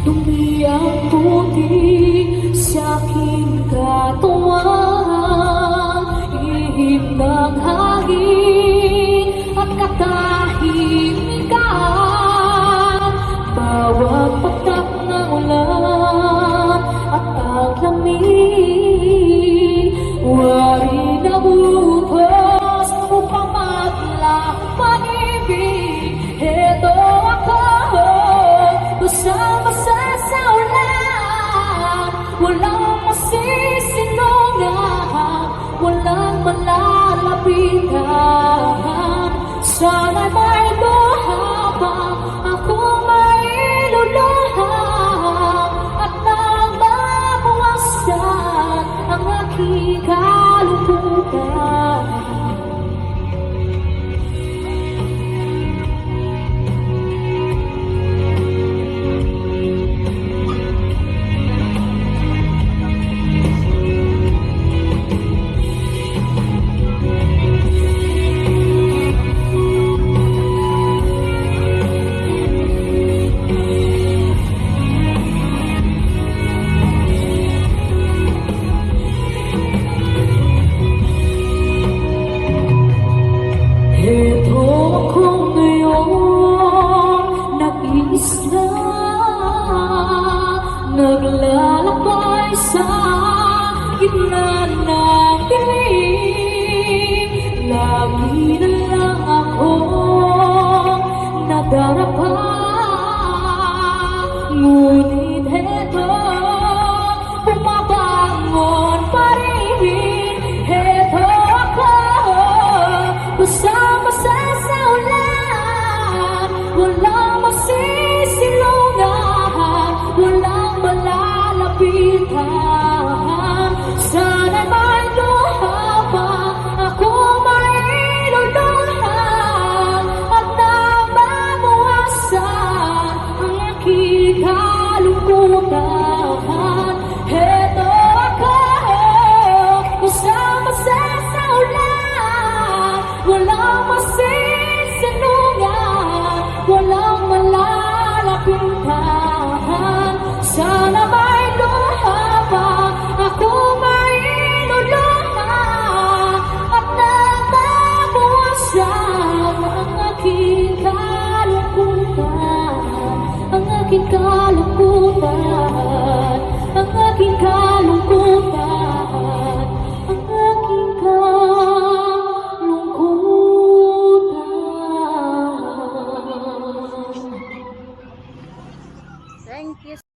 Dumi ang puti sa aking katawan, ihip ng hangin at katahimikan. Bawat patak ng ulan at ang lamig, wari na butas upang maglapanibig. Heto ako, basa-basa sa ulan, walang masisinungahan, walang malalapitan. Sana'y may luhabang ako may luluhang, at nang mabawasan ang aking kalungkutan. Heto ako ngayon, nag-iisa, naglalakbay sa gitna ng dilim. Lagi na lang ako nadarapa, ngunit heto, bumabangon pa rin. Heto ako, basa-basa sa ulan, walang masisilungahan, walang malalapitan. Sana'y may luhabang ako may luluhang, at nang mabawasan ang aking kalungkutan. Heto ako, basa-basa sa ulan, walang masisinungahan, walang malalapitan. Sana may luhabang ako may luluhang, at nang mabawasan ang aking kalungkutan, ang aking kalungkutan, ang aking kalungkutan, ang aking kalungkutan. Thank you.